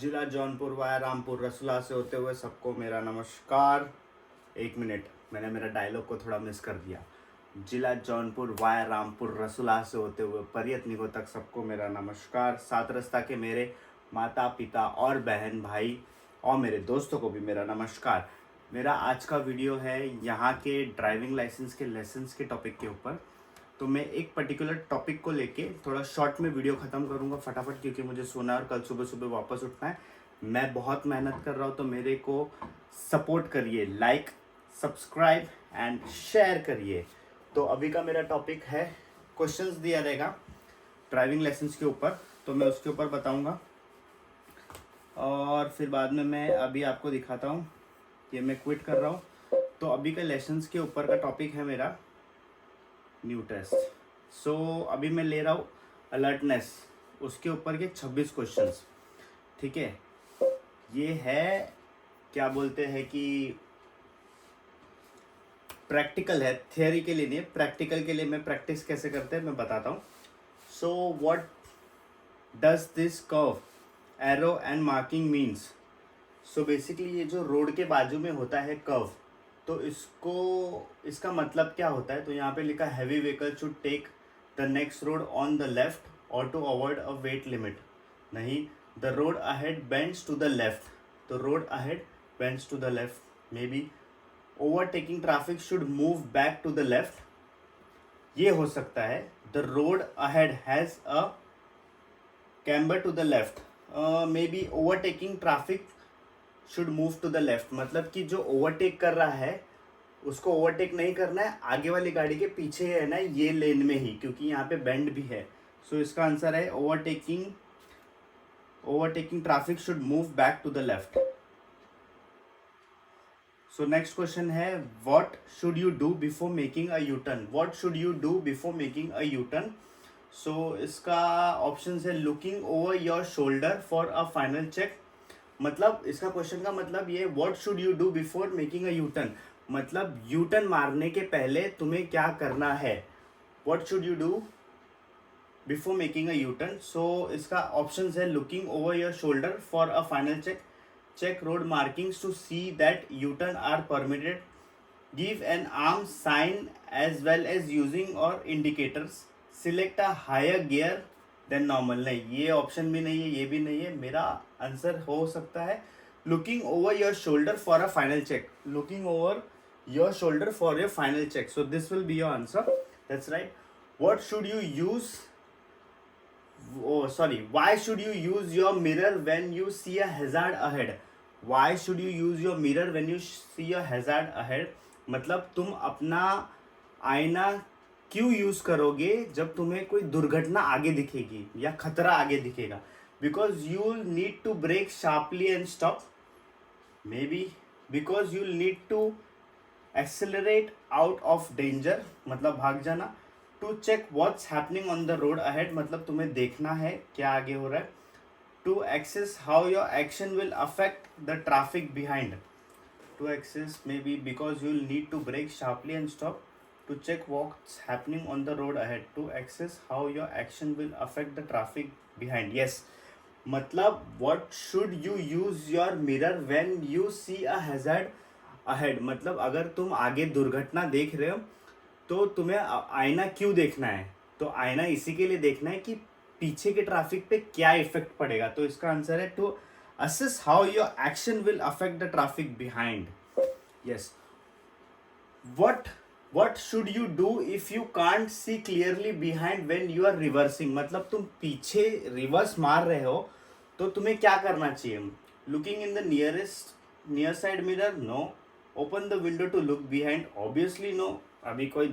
जिला जौनपुर वाया रामपुर रसुला से होते हुए सबको मेरा नमस्कार। एक मिनट, मैंने मेरा डायलॉग को थोड़ा मिस कर दिया। जिला जौनपुर वाया रामपुर रसुला से होते हुए पर्यटनिकों तक सबको मेरा नमस्कार। सात रस्ता के मेरे माता पिता और बहन भाई और मेरे दोस्तों को भी मेरा नमस्कार। मेरा आज का वीडियो है यहाँ के ड्राइविंग लाइसेंस के लेसन्स के टॉपिक के ऊपर। तो मैं एक पर्टिकुलर टॉपिक को लेके थोड़ा शॉर्ट में वीडियो ख़त्म करूँगा फटाफट, क्योंकि मुझे सोना है और कल सुबह सुबह वापस उठना है। मैं बहुत मेहनत कर रहा हूँ, तो मेरे को सपोर्ट करिए, लाइक सब्सक्राइब एंड शेयर करिए। तो अभी का मेरा टॉपिक है, क्वेश्चंस दिया रहेगा ड्राइविंग लाइसेंस के ऊपर, तो मैं उसके ऊपर बताऊँगा और फिर बाद में मैं अभी आपको दिखाता हूँ कि मैं क्विट कर रहा हूँ। तो अभी का लाइसेंस के ऊपर का टॉपिक है मेरा न्यू टेस्ट। सो अभी मैं ले रहा हूँ अलर्टनेस, उसके ऊपर के 26 क्वेश्चंस। ठीक है, ये है क्या बोलते हैं कि प्रैक्टिकल है, थियोरी के लिए नहीं, प्रैक्टिकल के लिए मैं प्रैक्टिस कैसे करते हैं मैं बताता हूँ। So what does this curve arrow and marking means. So basically ये जो रोड के बाजू में होता है कर्व, तो इसका मतलब क्या होता है। तो यहाँ पे लिखा heavy vehicle should take the next road on the left और to avoid a weight limit. नहीं, the road ahead bends to the left, तो road ahead bends to the left. May be overtaking traffic should move back to the left, ये हो सकता है। The road ahead has a camber to the left, may be overtaking traffic should move to the left, मतलब कि जो overtake कर रहा है उसको ओवरटेक नहीं करना है, आगे वाली गाड़ी के पीछे है ना, ये लेन में ही, क्योंकि यहाँ पे बेंड भी है। सो इसका आंसर है overtaking traffic should move back to the left. So next question है, what should you do before making a U turn. What should you do before making a U turn. So इसका option है looking over your shoulder for a final check. मतलब इसका question का मतलब ये, what should you do before making a U turn, मतलब U turn मारने के पहले तुम्हें क्या करना है। What should you do before making a U turn. So इसका ऑप्शन है looking over your shoulder for a final check, check road markings to see that U turn are permitted, give an arm sign as well as using or indicators, select a higher gear than normal. नहीं, ये option भी नहीं है, ये भी नहीं है। मेरा आंसर हो सकता है looking over your shoulder for a final check, looking over your shoulder for your final check. So this will be your answer, that's right. What should you use, why should you use your mirror when you see a hazard ahead। why should you use your mirror when you see a hazard ahead, मतलब तुम अपना आईना क्यों use करोगे जब तुम्हें कोई दुर्घटना आगे दिखेगी या खतरा आगे दिखेगा। Because you need to brake sharply and stop, maybe because you need to accelerate out of danger, मतलब भाग जाना। To check what's happening on the road ahead, मतलब तुम्हें देखना है क्या आगे हो रहा है। To assess how your action will affect the traffic behind, to assess maybe because you will need to brake sharply and stop. To check what's happening on the road ahead, to assess how your action will affect the traffic behind. Yes, मतलब what should you use your mirror when you see a hazard ahead, मतलब अगर तुम आगे दुर्घटना देख रहे हो तो तुम्हें आईना क्यों देखना है। तो आईना इसी के लिए देखना है कि पीछे के ट्रैफिक पे क्या इफेक्ट पड़ेगा। तो इसका आंसर है to assess how your action will affect the traffic behind. Yes, what should you do if you can't see clearly behind when you are reversing, मतलब तुम पीछे रिवर्स मार रहे हो तो तुम्हें क्या करना चाहिए। Looking in the near side mirror, no. Open the window to look behind, obviously no, अभी कोई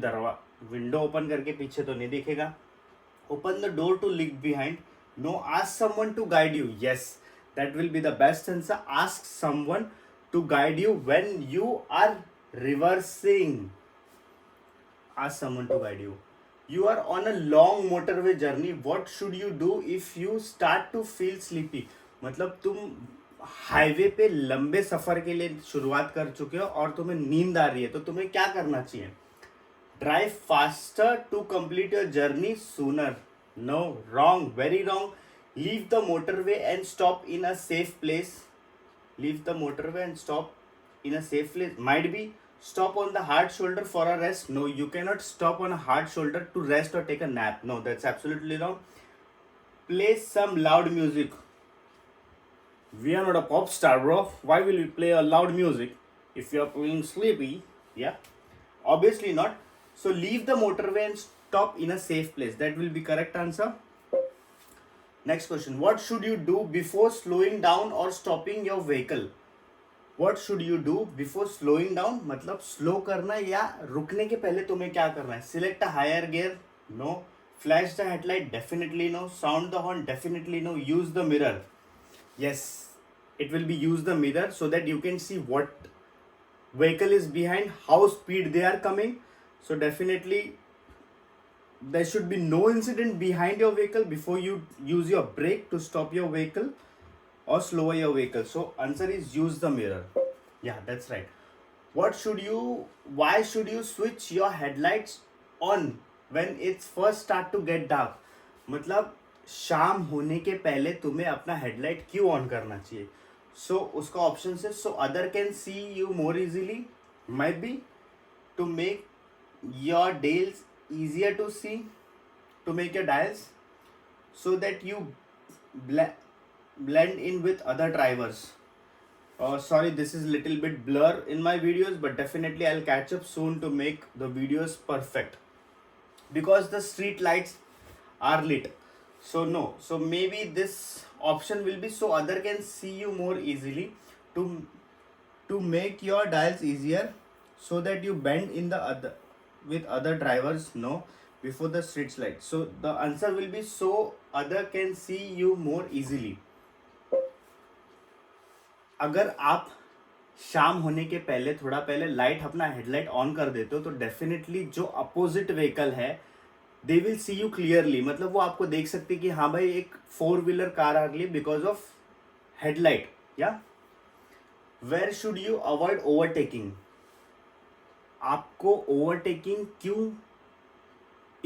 विंडो ओपन करके पीछे तो नहीं दिखेगा। Open the door to look behind, no. Ask someone to guide you, yes, that will be the best answer. Ask someone to guide you when you are reversing, ask someone to guide you. You are on a long motorway journey, what should you do if you start to feel sleepy, मतलब तुम highway पे लंबे सफर के लिए शुरुआत कर चुके हो और तुम्हें नींद आ रही है, तो तुम्हें क्या करना चाहिए। Drive faster to complete your journey sooner, no, wrong, very wrong. Leave the motorway and stop in a safe place. Leave the motorway and stop in a safe place. Might be stop on the hard shoulder for a rest. No, you cannot stop on a hard shoulder to rest or take a nap. No, that's absolutely wrong. Play some loud music. We are not a pop star, bro. Why will we play a loud music if you are playing sleepy? Yeah, obviously not. So leave the motorway and stop in a safe place. That will be correct answer. Next question. What should you do before slowing down or stopping your vehicle? What should you do before slowing down? मतलब slow करना या रुकने के पहले तुम्हें क्या करना है? Select a higher gear. No. Flash the headlight. Definitely no. Sound the horn. Definitely no. Use the mirror. Yes, it will be use the mirror so that you can see what vehicle is behind, how speed they are coming. So definitely there should be no incident behind your vehicle before you use your brake to stop your vehicle or slower your vehicle. So answer is use the mirror. Yeah, that's right. Why should you switch your headlights on when it's first start to get dark? मतलब शाम होने के पहले तुम्हें अपना headlight क्यों on करना चाहिए? सो उसका ऑप्शन है so other can see you more easily, might be to make your dials easier to see, to make your dials so that you blend in with other drivers. Sorry, this is little bit blur in my videos, but definitely I'll catch up soon to make the videos perfect because the street lights are lit. So no, so maybe this option will be so other can see you more easily to make your dials easier so that you bend in the other with other drivers. No, before the street light. So the answer will be so other can see you more easily. अगर आप शाम होने के पहले थोड़ा पहले light अपना headlight on कर देते हो तो डेफिनेटली जो अपोजिट व्हीकल है they will see you clearly. मतलब वो आपको देख सकते कि हाँ भाई एक 4-व्हीलर कार आ रही है बिकॉज ऑफ हेडलाइट. या where should you avoid overtaking? आपको ओवरटेकिंग क्यों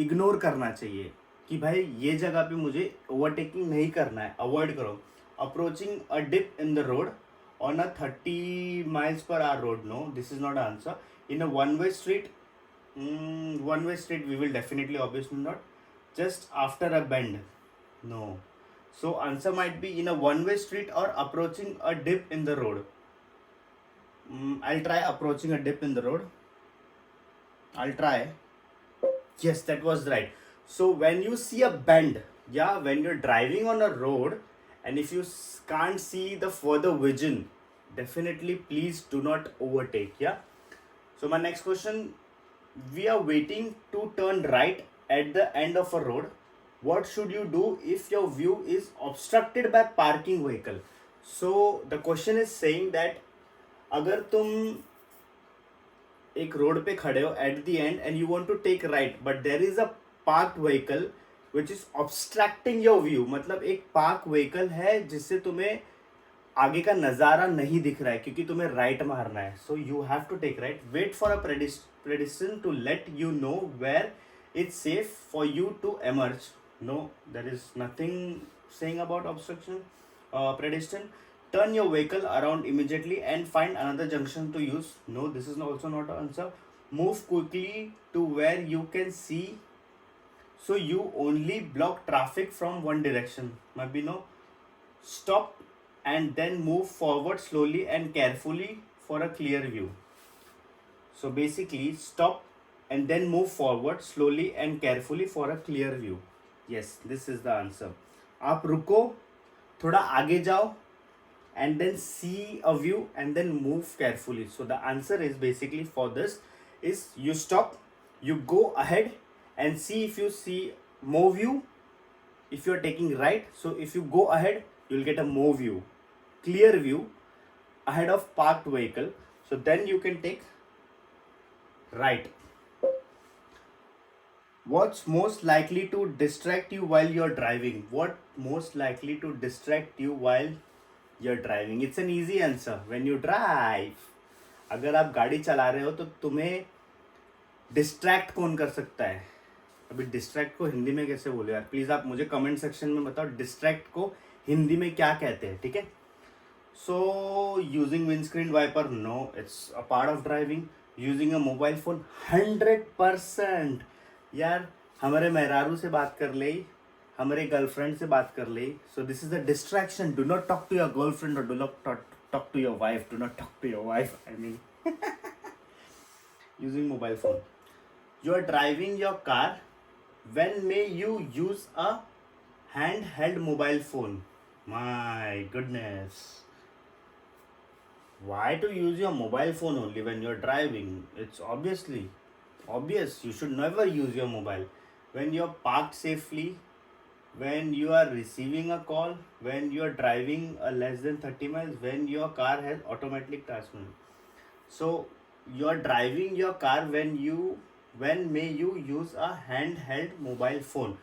इग्नोर करना चाहिए कि भाई ये जगह पे मुझे ओवरटेकिंग नहीं करना है, अवॉइड करो. Approaching a dip in the road on a 30 miles per hour road. No, this is not an answer. In a one-way street, we will definitely obviously not. Just after a bend, no. So answer might be in a one-way street or approaching a dip in the road. I'll try approaching a dip in the road. I'll try. Yes, that was right. So when you see a bend, yeah, when you're driving on a road and if you can't see the further vision, definitely please do not overtake. Yeah. So my next question, we are waiting to turn right at the end of a road. What should you do if your view is obstructed by parking vehicle? So the question is saying that अगर तुम एक road पे खड़े हो at the end end you want to take right but there is a parked vehicle which is obstructing your view. मतलब एक park vehicle है जिससे तुम्हें आगे का नज़ारा नहीं दिख रहा है क्योंकि तुम्हें राइट मारना है. So you have to take right. Wait for a pedestrian to let you know where it's safe for you to emerge. No, there is nothing saying about obstruction. Pedestrian, turn your vehicle around immediately and find another junction to use. No, this is also not an answer. Move quickly to where you can see so you only block traffic from one direction. Maybe no. Stop and then move forward slowly and carefully for a clear view. So basically stop and then move forward slowly and carefully for a clear view. Yes, this is the answer. आप रुको, थोड़ा आगे जाओ and then see a view and then move carefully. So the answer is basically for this is you stop, you go ahead and see if you see more view if you are taking right. So if you go ahead you'll get a more view, clear view ahead of parked vehicle. So then you can take right. What's most likely to distract you while you're driving? What most likely to distract you while you're driving? It's an easy answer. When you drive, अगर आप गाड़ी चला रहे हो तो तुम्हें distract कौन कर सकता है? अभी डिस्ट्रैक्ट को हिंदी में कैसे बोले यार, प्लीज आप मुझे कमेंट सेक्शन में बताओ डिस्ट्रैक्ट को हिंदी में क्या कहते हैं, ठीक है। So using windscreen wiper, no, it's a part of driving. Using a mobile phone, 100%। यार हमारे मेहरारू से बात कर ले, हमारे गर्लफ्रेंड से बात कर ले, so this is a distraction. Do not talk to your girlfriend और do not talk to your wife, do not talk to your wife, I mean using mobile phone. You are driving your car, when may you use a handheld mobile phone? My goodness, why to use your mobile phone only when you're driving? It's obvious you should never use your mobile when you're parked safely, when you are receiving a call, when you are driving less than 30 miles, when your car has automatic transmission. So you are driving your car when may you use a handheld mobile phone?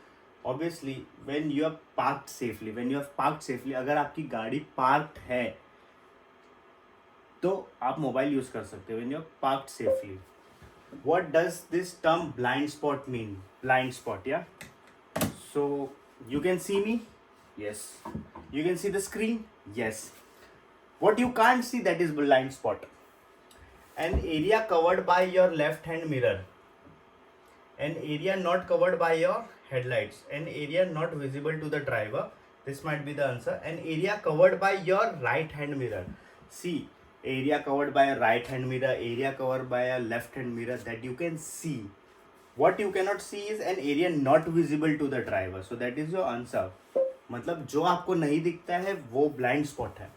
Obviously when you are parked safely, when you have parked safely, अगर आपकी गाड़ी parked है तो आप mobile use कर सकते हो when you are parked safely. What does this term blind spot mean? Blind spot, yeah. So you can see me, yes. You can see the screen, yes. What you can't see, that is blind spot. An area covered by your left hand mirror, an area not covered by your headlights, an area not visible to the driver, this might be the answer. An area covered by your right hand mirror. See, area covered by a right hand mirror, area covered by a left hand mirror, that you can see. What you cannot see is an area not visible to the driver, so that is your answer. मतलब जो आपको नहीं दिखता है वो blind spot है.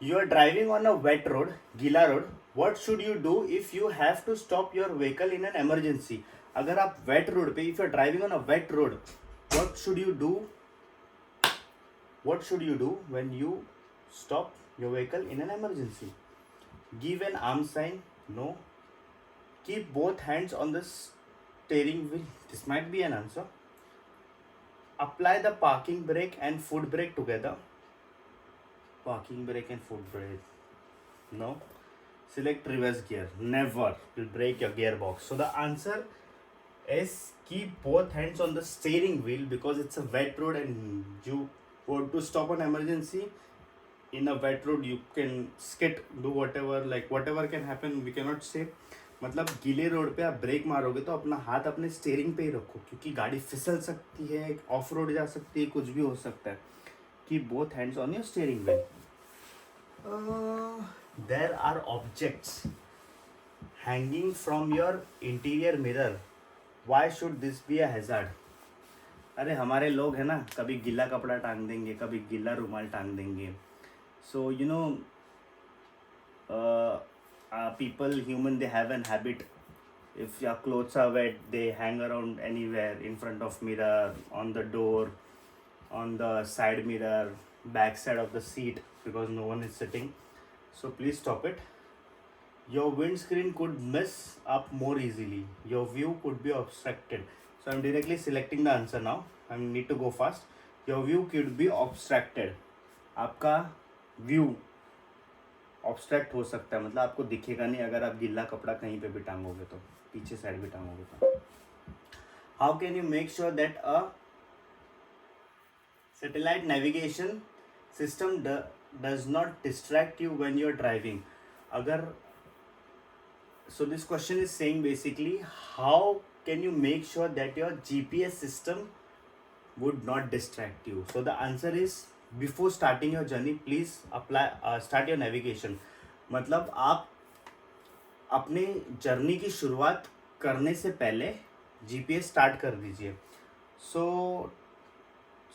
You are driving on a wet road, गीला road. What should you do if you have to stop your vehicle in an emergency? अगर आप wet road पे, if you are driving on a wet road, what should you do? What should you do when you stop your vehicle in an emergency? Give an arm sign, no. Keep both hands on the steering wheel, this might be an answer. Apply the parking brake and foot brake together. Parking brake and foot brake, no. Select reverse gear, never, will break your gearbox. So the answer is keep both hands on the steering wheel, because it's a wet road and you want to stop an emergency. In a wet road you can skid, do whatever, like whatever can happen we cannot say. मतलब गीले road पे आप break मारोगे तो अपना हाथ अपने steering पे ही रखो, क्योंकि गाड़ी फिसल सकती है, ऑफ रोड जा सकती है, कुछ भी हो सकता है. Keep both hands on your steering wheel. There are objects hanging from your interior mirror. Why should this be a hazard? अरे हमारे लोग है ना, कभी गीला कपड़ा टांग देंगे, कभी गीला रुमाल टांग देंगे. So you know, people, human, they have an habit. If your clothes are wet, they hang around anywhere, in front of mirror, on the door, on the side mirror, back side of the seat, because no one is sitting. So please stop it. Your windscreen could mess up more easily. Your view could be obstructed. So I'm directly selecting the answer now. I need to go fast. Your view could be obstructed. आपका view obstruct हो सकता है, मतलब आपको दिखेगा नहीं अगर आप गीला कपड़ा कहीं पे भी टांगोगे तो, पीछे साइड भी टांगोगे तो. How can you make sure that a satellite navigation system does not distract you when you're driving? Agar, so this question is saying basically how can you make sure that your GPS system would not distract you? So the answer is before starting your journey please apply start your navigation. मतलब आप अपने journey की शुरुआत करने से पहले GPS start कर दीजिए. So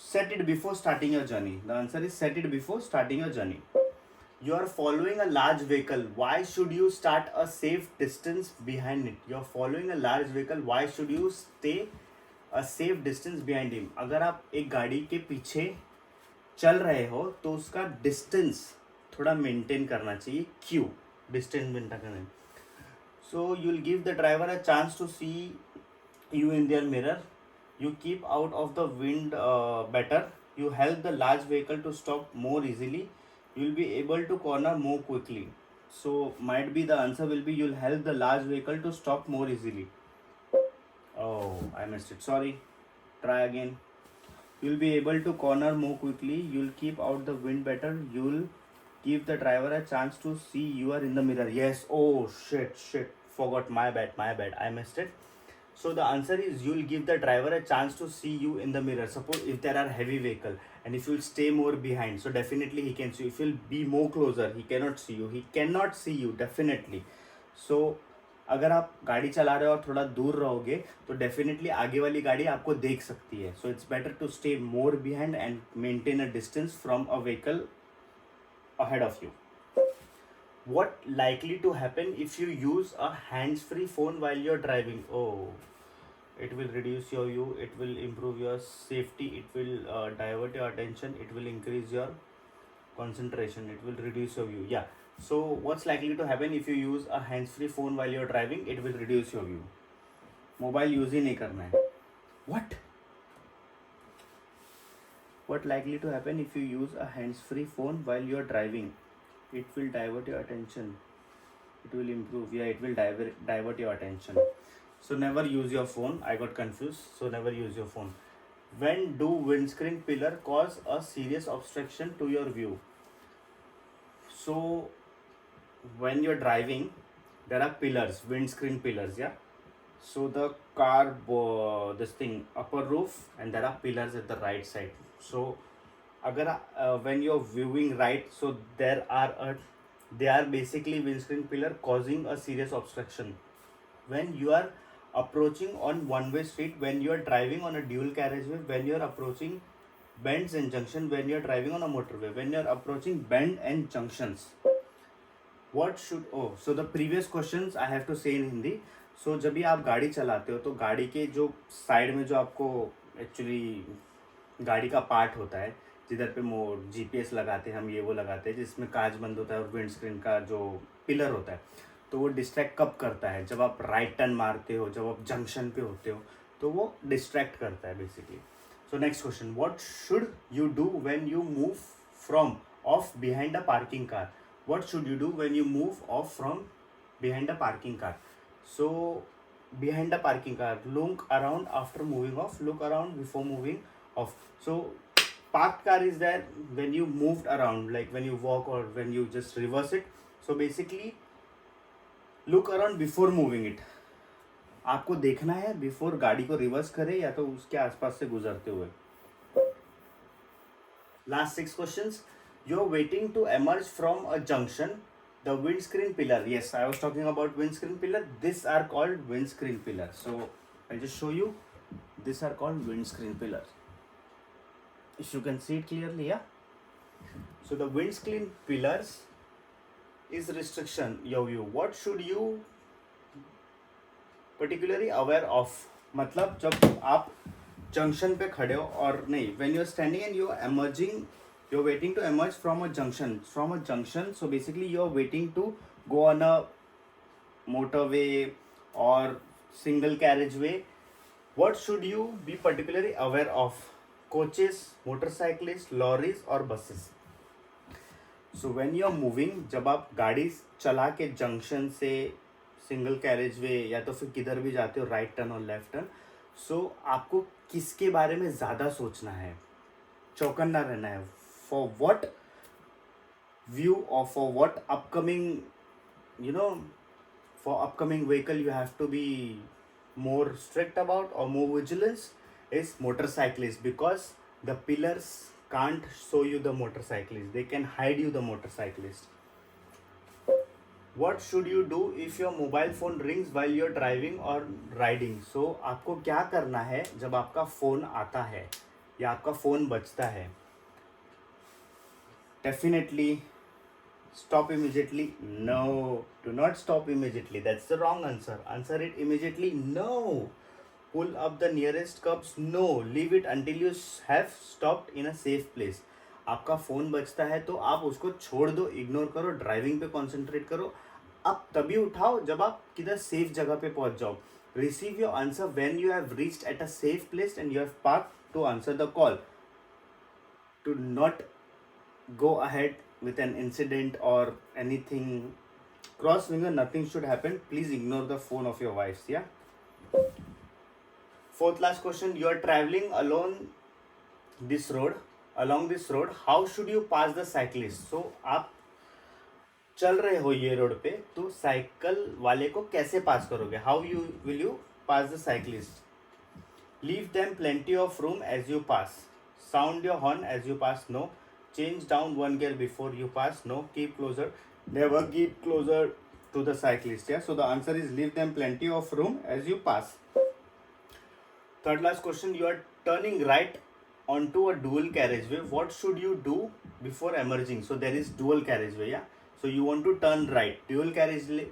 set it before starting your journey. The answer is set it before starting your journey. You are following a large vehicle. Why should you start a safe distance behind it? You are following a large vehicle. Why should you stay a safe distance behind him? अगर आप एक गाड़ी के पीछे चल रहे हो तो उसका डिस्टेंस थोड़ा मेंटेन करना चाहिए. क्यों डिस्टेंस मेंटेन करना? So you will give the driver a chance to see you in their mirror. You keep out of the wind better. You help the large vehicle to stop more easily. You will be able to corner more quickly. So might be the answer will be you'll help the large vehicle to stop more easily. Oh, I missed it. Sorry. Try again. You'll be able to corner more quickly. You'll keep out the wind better. You'll give the driver a chance to see you are in the mirror. Yes. Oh shit. Forgot. My bad. I missed it. So the answer is you'll give the driver a chance to see you in the mirror. Suppose if there are heavy vehicle and if you'll stay more behind, so definitely he can see you. If you'll be more closer, he cannot see you. He cannot see you definitely. So अगर आप गाड़ी चला रहे हो और थोड़ा दूर रहोगे तो डेफिनेटली आगे वाली गाड़ी आपको देख सकती है. So it's better to stay more behind and maintain a distance from a vehicle ahead of you. What likely to happen if you use a hands-free phone while you're driving? Oh, it will reduce your view, it will improve your safety, it will divert your attention, it will increase your concentration, it will reduce your view. Yeah. So what's likely to happen if you use a hands-free phone while you're driving? It will reduce your view. Mobile use ही नहीं करना है. What likely to happen if you use a hands-free phone while you're driving? It will divert your attention. It will improve. Yeah, it will divert your attention. So never use your phone. I got confused. So never use your phone. When do windscreen pillar cause a serious obstruction to your view? So when you're driving, there are pillars, windscreen pillars. Yeah. So the car, this thing, upper roof, and there are pillars at the right side. So अगर when you're viewing right, so they are basically windscreen pillar causing a serious obstruction. When you are approaching on one-way street, when you are driving on a dual carriageway, when you are approaching bends and junction, when you are driving on a motorway, when you are approaching bend and junctions, what should so the previous questions I have to say in Hindi. So जब भी आप गाड़ी चलाते हो तो गाड़ी के जो साइड में जो आपको एक्चुअली गाड़ी का पार्ट होता है जिधर पे GPS लगाते हैं हम, ये वो लगाते हैं जिसमें कांच बंद होता है और विंड स्क्रीन का जो पिलर होता है, तो वो डिस्ट्रैक्ट कब करता है? जब आप राइट टर्न मारते हो, जब आप जंक्शन पे होते हो, तो वो डिस्ट्रैक्ट करता है basically. So next question, what should you do when you move from of behind a parking car? What should you do when you move off from behind a parking car? So behind a parking car, look around after moving off, look around before moving off. So parked car is there when you moved around, like when you walk or when you just reverse it. So basically look around before moving it. आपको देखना है before गाड़ी को reverse करे या तो उसके आसपास से गुजरते हुए. Last 6 questions. You're waiting to emerge from a junction. The windscreen pillar. Yes, I was talking about windscreen pillar. These are called windscreen pillar. So I'll just show you. These are called windscreen pillars. If you can see it clearly, yeah. So the windscreen pillars is restriction your view. What should you particularly aware of? मतलब जब आप junction पे खड़े हो और नहीं, when you're standing and you're emerging, you're waiting to emerge from a junction. So basically you're waiting to go on a motorway or single carriageway. What should you be particularly aware of? Coaches, motorcyclists, lorries or buses. So when you're moving, जब आप गाड़ी चला के junction से single carriageway या तो फिर किधर भी जाते हो, राइट टर्न और लेफ्ट टर्न, सो आपको किसके बारे में ज़्यादा सोचना है, चौकन्ना रहना है. For what view or for what upcoming, for upcoming vehicle you have to be more strict about or more vigilance is motorcyclist, because the pillars can't show you the motorcyclist, they can hide you the motorcyclist. What should you do if your mobile phone rings while you're driving or riding? So आपको क्या करना है जब आपका phone आता है या आपका फ़ोन बजता है? Definitely stop immediately. No, do not stop immediately. That's the wrong answer. Answer it immediately. No. Pull up the nearest curbs. No. Leave it until you have stopped in a safe place. आपका phone बजता है तो आप उसको छोड़ दो, ignore करो, driving पे कॉन्सेंट्रेट करो. आप तभी उठाओ जब आप किधर सेफ जगह पे पहुंच जाओ. Receive your answer when you have reached at a safe place and you have parked to answer the call. Do not go ahead with an incident or anything. Cross finger, nothing should happen. Please ignore the phone of your wives. Yeah. Fourth last question, you are traveling along this road, how should you pass the cyclist? So आप चल रहे हो ये road पे, तो cycle वाले को कैसे पास करोगे? How you will you pass the cyclist? Leave them plenty of room as you pass. Sound your horn as you pass. No. Change down one gear before you pass. No. Keep closer. Never keep closer to the cyclist. Yeah, so the answer is leave them plenty of room as you pass. Third last question, you are turning right onto a dual carriageway. What should you do before emerging? So there is dual carriageway. Yeah, so you want to turn right, dual carriageway.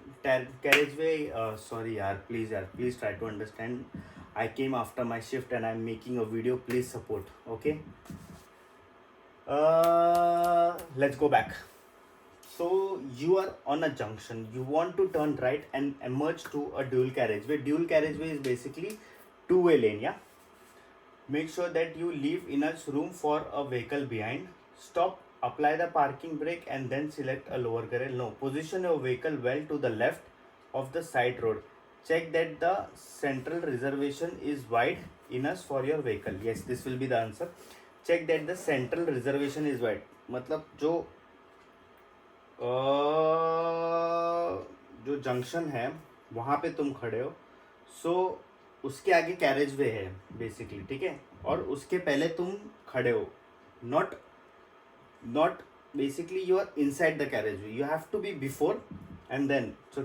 Sorry yaar, please try to understand. I came after my shift and I'm making a video. Please support. Okay, let's go back. So you are on a junction, you want to turn right and emerge to a dual carriageway. Dual carriageway is basically two-way lane. Yeah, make sure that you leave enough room for a vehicle behind. Stop, apply the parking brake and then select a lower gear. No, position your vehicle well to the left of the side road. Check that the central reservation is wide enough for your vehicle. Yes, this will be the answer. Check that the central reservation is wide. मतलब जो junction है वहाँ पे तुम खड़े हो, सो उसके आगे कैरेज वे है बेसिकली, ठीक है, और उसके पहले तुम खड़े हो. Not basically you are inside the carriageway, you have to be before and then. So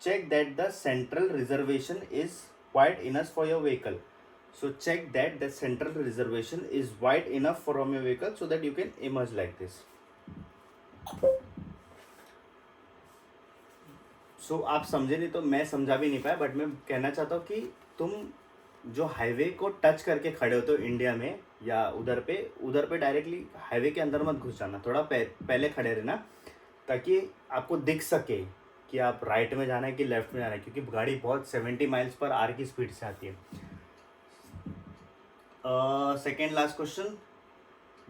check that the central reservation is wide enough for your vehicle. So check that the central reservation is wide enough for your vehicle so that you can emerge like this. सो आप समझे नहीं तो मैं समझा भी नहीं पाया, but मैं कहना चाहता हूँ कि तुम जो हाईवे को टच करके खड़े होते हो इंडिया में या उधर पे डायरेक्टली हाईवे के अंदर मत घुस जाना, थोड़ा पहले खड़े रहना ताकि आपको दिख सके कि आप राइट में जाना है कि लेफ्ट में जाना है, क्योंकि गाड़ी बहुत 70 माइल्स पर आवर की स्पीड से आती है. Second last question,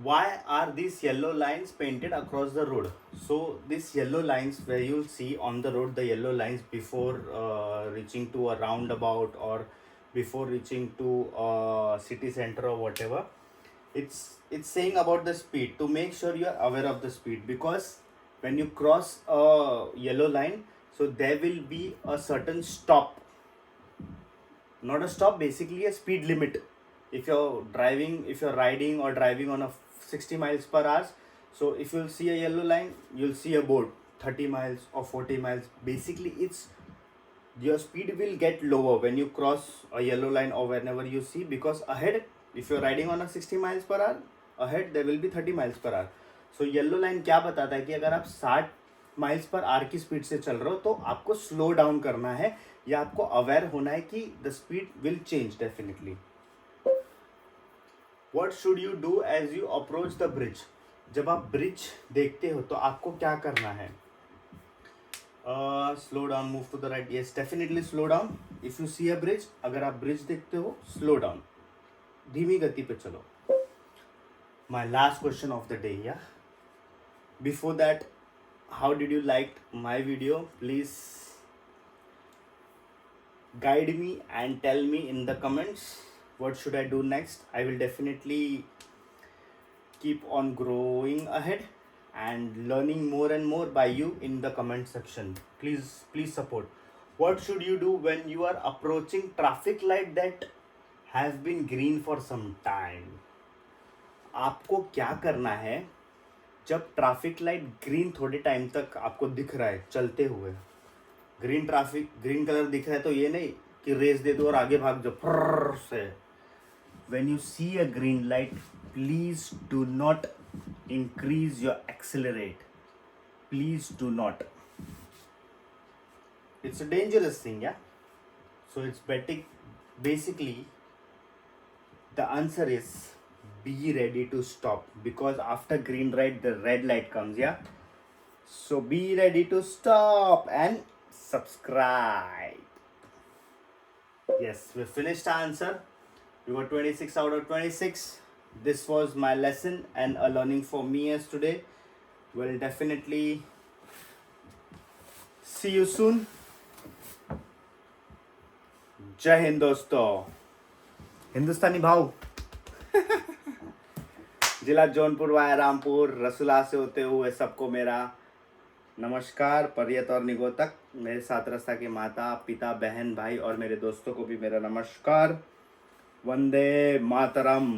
why are these yellow lines painted across the road? So these yellow lines where you'll see on the road, the yellow lines before reaching to a roundabout or before reaching to a city center or whatever, it's saying about the speed, to make sure you are aware of the speed, because when you cross a yellow line, so there will be a certain stop, not a stop, basically a speed limit. If you're riding or driving on a 60 miles per hour, so if you'll see a yellow line, you'll see a board 30 miles or 40 miles. Basically it's your speed will get lower when you cross a yellow line or whenever you see, because ahead, if you're riding on a 60 miles per hour, ahead there will be 30 miles per hour. So yellow line क्या बताता है कि अगर आप 60 miles per hour की speed से चल रहे हो तो आपको स्लो डाउन करना है, या आपको अवेयर होना है कि the speed will change definitely. What should you do as you approach the bridge? जब आप ब्रिज देखते हो तो आपको क्या करना है? Slow down, move to the right. Yes, definitely slow down. If you see a bridge, अगर आप ब्रिज देखते हो, slow down. धीमी गति पे चलो. My last question of the day, yeah. Before that, how did you like my video? Please guide me and tell me in the comments. What should I do next? I will definitely keep on growing ahead and learning more and more by you in the comment section. Please support. What should you do when you are approaching traffic light that has been green for some time? आपको क्या करना है जब traffic light green थोड़े time तक आपको दिख रहा है चलते हुए? ग्रीन कलर दिख रहा है तो ये नहीं कि रेस दे दो और आगे भाग जाओ फर्र से. When you see a green light, please do not increase your accelerate. Please do not. It's a dangerous thing, yeah. So it's better. Basically, the answer is be ready to stop, because after green light, the red light comes, yeah. So be ready to stop and subscribe. Yes, we finished our answer. We got 26 out of 26. This was my lesson and a learning for me as today. We'll definitely see you soon. जय हिंद दोस्तों, हिंदुस्तानी भाव। जिला Jaunpur via Rampur रसुला से होते हुए सबको मेरा नमस्कार। परियत और निगोतक, मेरे साथ रस्ता के माता पिता बहन भाई और मेरे दोस्तों को भी मेरा नमस्कार। वंदे मातरम।